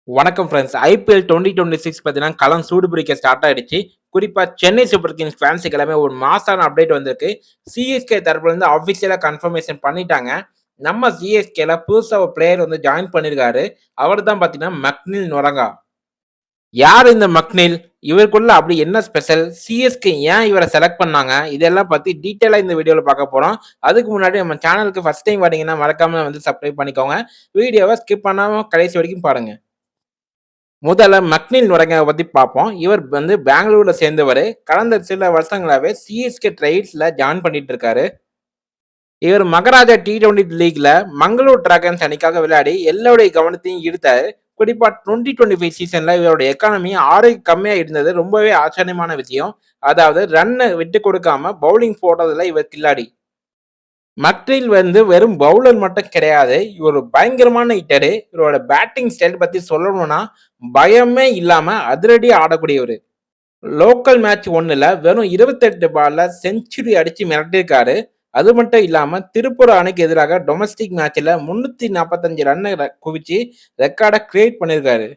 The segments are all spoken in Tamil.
வணக்கம் ஃப்ரெண்ட்ஸ். ஐபிஎல் 2026 பார்த்தீங்கன்னா, களம் சூடு பிடிக்க ஸ்டார்ட் ஆயிடுச்சு. குறிப்பா சென்னை சூப்பர் கிங்ஸ் ஃபேன்ஸுக்கு எல்லாமே ஒரு மாஸான அப்டேட் வந்திருக்கு. சிஎஸ்கே தரப்புல இருந்து ஆஃபிஷியலா கன்ஃபர்மேஷன் பண்ணிட்டாங்க. நம்ம சிஎஸ்கேல புதுசா ஒரு பிளேயர் வந்து ஜாயின் பண்ணியிருக்காரு. அவர் தான் பார்த்தீங்கன்னா, மக்னில் நொரங்கா. யார் இந்த மக்னில்? இவருக்குள்ள அப்படி என்ன ஸ்பெஷல்? சிஎஸ்கே ஏன் இவர செலக்ட் பண்ணாங்க? இதெல்லாம் பத்தி டீட்டெயிலா இந்த வீடியோல பார்க்க போறோம். அதுக்கு முன்னாடி நம்ம சேனலுக்கு ஃபர்ஸ்ட் டைம் வரீங்கன்னா, மறக்காம வந்து சப்ஸ்கிரைப் பண்ணிக்கோங்க. வீடியோவ ஸ்கிப் பண்ணாம கடைசி வரைக்கும் பாருங்க. முதல்ல மக்னில் நுரங்க பத்தி பார்ப்போம். இவர் வந்து பெங்களூர்ல சேர்ந்தவரு. கடந்த சில வருஷங்களாவே சிஎஸ்கே ட்ரைட்ஸ்ல ஜாயின் பண்ணிட்டு இருக்காரு. இவர் மகாராஜா T20 லீக்ல மங்களூர் டிராகன்ஸ் அணிக்காக விளையாடி எல்லோருடைய கவனத்தையும் ஈர்த்தாரு. குறிப்பா 2025 சீசன்ல இவருடைய எக்கானமி 6 கம்மியா இருந்தது ரொம்பவே ஆச்சரியமான விஷயம். அதாவது ரன்னை விட்டு கொடுக்காம பவுலிங் போடுறதுல இவர் கில்லாடி. மக்னில் வந்து வெறும் பவுலர் மட்டும் கிடையாது. இவர் ஒரு பயங்கரமான ஹிட்டரு. இவரோட பேட்டிங் ஸ்டைல் பத்தி சொல்லணும்னா, பயமே இல்லாம அதிரடியா ஆடக்கூடியவரு. லோக்கல் மேட்ச் 1ல வெறும் 28 பால்ல செஞ்சுரி அடிச்சு மிரட்டியிருக்காரு. அது மட்டும் இல்லாம திருப்பூர் அணிக்கு எதிராக டொமஸ்டிக் மேட்ச்ல 345 ரன்னை குவிச்சு ரெக்கார்டை கிரியேட் பண்ணியிருக்காரு.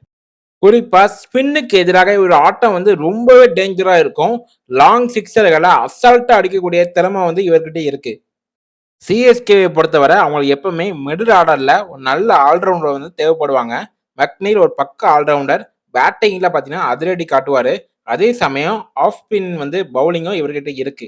குறிப்பா ஸ்பின்னுக்கு எதிராக இவர் ஆட்டம் வந்து ரொம்பவே டேஞ்சரா இருக்கும். லாங் சிக்ஸர்களை அசால்ட்டா அடிக்கக்கூடிய திறமை வந்து இவர்கிட்ட இருக்கு. சிஎஸ்கேவை பொறுத்தவரை அவங்களுக்கு எப்பவுமே மிடில் ஆர்டர்ல ஒரு நல்ல ஆல்ரவுண்டர் வந்து தேவைப்படுவாங்க. மக்னீர் ஒரு பக்க ஆல்ரவுண்டர். பேட்டிங்ல பார்த்தீங்கன்னா அதிரடி காட்டுவாரு. அதே சமயம் ஆஃப் ஸ்பின் வந்து பவுலிங்கும் இவர்கிட்ட இருக்கு.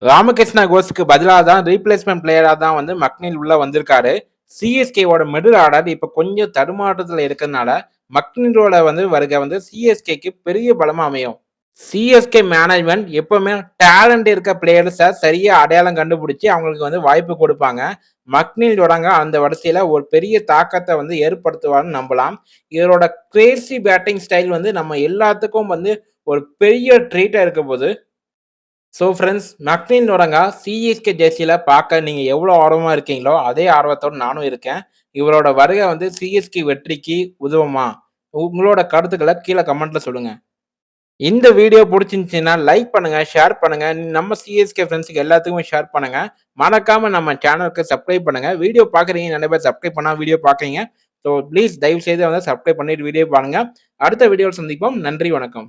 ராமகிருஷ்ணா கோஸ்க்கு பதிலாக தான் ரீப்ளேஸ்மெண்ட் பிளேயரா தான் வந்து மக்னீல் உள்ள வந்திருக்காரு. சிஎஸ்கேவோட மிடில் ஆர்டர் இப்ப கொஞ்சம் தடுமாற்றத்துல இருக்கிறதுனால மக்னீலோட வந்து வருகை வந்து சிஎஸ்கேக்கு பெரிய பலமா அமையும். சிஎஸ்கே மேனேஜ்மெண்ட் எப்பவுமே டேலண்ட் இருக்க பிளேயர்ஸை சரியா அடையாளம் கண்டுபிடிச்சு அவங்களுக்கு வந்து வாய்ப்பு கொடுப்பாங்க. மக்னில் தொடங்க அந்த வரிசையில ஒரு பெரிய தாக்கத்தை வந்து ஏற்படுத்துவார்னு நம்பலாம். இவரோட கிரேசி பேட்டிங் ஸ்டைல் வந்து நம்ம எல்லாத்துக்கும் வந்து ஒரு பெரிய ட்ரீட்டா இருக்க போது. ஸோ ஃப்ரெண்ட்ஸ், மக்னில் தொடங்க சிஎஸ்கே ஜெர்சியில பார்க்க நீங்க எவ்வளோ ஆர்வமா இருக்கீங்களோ அதே ஆர்வத்தோட நானும் இருக்கேன். இவரோட வருகை வந்து சிஎஸ்கே வெற்றிக்கு உதவுமா? உங்களோட கருத்துக்களை கீழே கமெண்ட்ல சொல்லுங்க. இந்த வீடியோ பிடிச்சிருந்துச்சுன்னா லைக் பண்ணுங்க, ஷேர் பண்ணுங்க. நம்ம சிஎஸ்கே ஃப்ரெண்ட்ஸுக்கு எல்லாத்துக்குமே ஷேர் பண்ணுங்க. மறக்காம நம்ம சேனலுக்கு சப்ஸ்கிரைப் பண்ணுங்க. வீடியோ பார்க்குறீங்க நிறைய பேர் சப்ஸ்கிரைப் பண்ணா வீடியோ பார்க்குறீங்க. ஸோ ப்ளீஸ் தயவு செய்து வந்து சப்ஸ்கிரைப் பண்ணிட்டு வீடியோ பாருங்க. அடுத்த வீடியோவில் சந்திப்போம். நன்றி, வணக்கம்.